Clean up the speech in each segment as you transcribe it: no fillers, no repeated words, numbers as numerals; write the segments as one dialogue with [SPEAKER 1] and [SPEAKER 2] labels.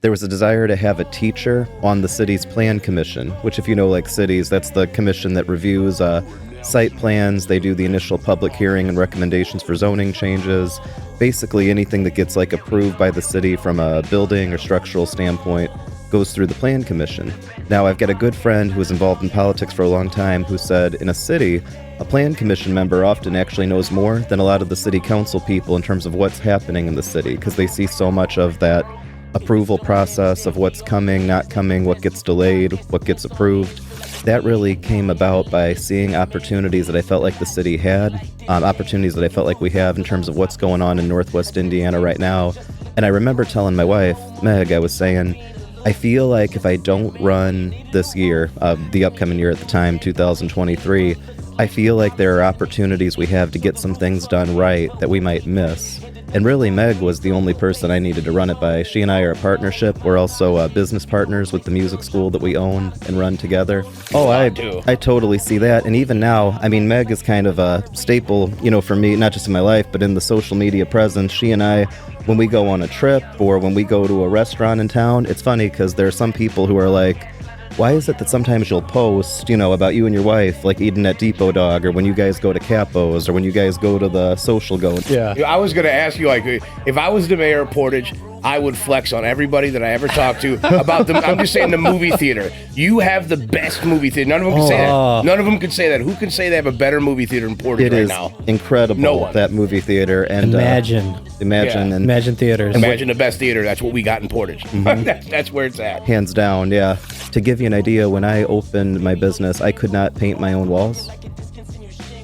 [SPEAKER 1] there was a desire to have a teacher on the city's plan commission, which if you know like cities, that's the commission that reviews site plans. They do the initial public hearing and recommendations for zoning changes. Basically anything that gets like approved by the city from a building or structural standpoint goes through the plan commission. Now I've got a good friend who was involved in politics for a long time who said in a city, a plan commission member often actually knows more than a lot of the city council people in terms of what's happening in the city, because they see so much of that approval process of what's coming, not coming, what gets delayed, what gets approved. That really came about by seeing opportunities that I felt like the city had, opportunities that I felt like we have in terms of what's going on in Northwest Indiana right now. And I remember telling my wife, Meg, I was saying, I feel like if I don't run this year, the upcoming year at the time, 2023, I feel like there are opportunities we have to get some things done right that we might miss. And really, Meg was the only person I needed to run it by. She and I are a partnership. We're also business partners with the music school that we own and run together. Oh, I totally see that. And even now, I mean, Meg is kind of a staple, you know, for me, not just in my life, but in the social media presence. She and I, when we go on a trip or when we go to a restaurant in town, it's funny because there are some people who are like, why is it that sometimes you'll post, you know, about you and your wife, like eating at Depot Dog, or when you guys go to Capo's, or when you guys go to the Social Go?
[SPEAKER 2] Yeah. I was going to ask you, like, if I was the mayor of Portage, I would flex on everybody that I ever talked to about them. I'm just saying the movie theater. You have the best movie theater. None of them can say that. None of them can say that. Who can say they have a better movie theater in Portage right now?
[SPEAKER 1] It is incredible,
[SPEAKER 2] no one.
[SPEAKER 1] That movie theater. And
[SPEAKER 3] Imagine theaters.
[SPEAKER 2] Imagine the best theater. That's what we got in Portage. Mm-hmm. That's where it's at.
[SPEAKER 1] Hands down, yeah. To give you an idea, when I opened my business, I could not paint my own walls.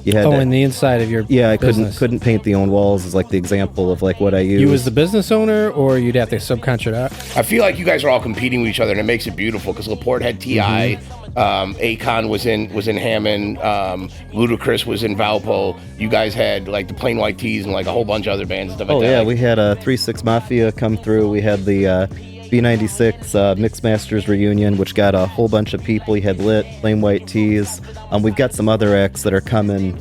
[SPEAKER 1] You had
[SPEAKER 3] in the inside of your business.
[SPEAKER 1] couldn't paint the own walls is like the example of like what I use.
[SPEAKER 3] You as the business owner, or you'd have to subcontract out?
[SPEAKER 2] I feel like you guys are all competing with each other, and it makes it beautiful because LaPorte had T.I., Akon was in Hammond, Ludacris was in Valpo. You guys had like the Plain White Tees and like a whole bunch of other bands and stuff like that.
[SPEAKER 1] Oh yeah, we had a 3-6 Mafia come through. We had the B96 Mix Masters reunion, which got a whole bunch of people. You had Lit, Plain White Tees. We've got some other acts that are coming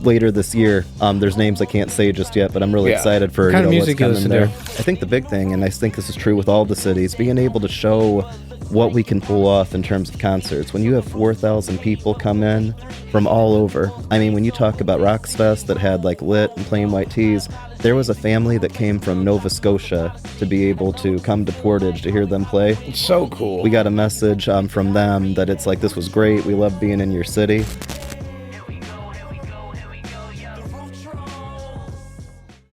[SPEAKER 1] later this year. There's names I can't say just yet, but I'm really excited for
[SPEAKER 3] what kind of
[SPEAKER 1] what's
[SPEAKER 3] music
[SPEAKER 1] coming there. I think the big thing, and I think this is true with all the cities, being able to show what we can pull off in terms of concerts. When you have 4,000 people come in from all over, I mean, when you talk about Roxfest that had like Lit and Plain White Tees, there was a family that came from Nova Scotia to be able to come to Portage to hear them play.
[SPEAKER 2] It's so cool.
[SPEAKER 1] We got a message from them that it's like, this was great. We love being in your city.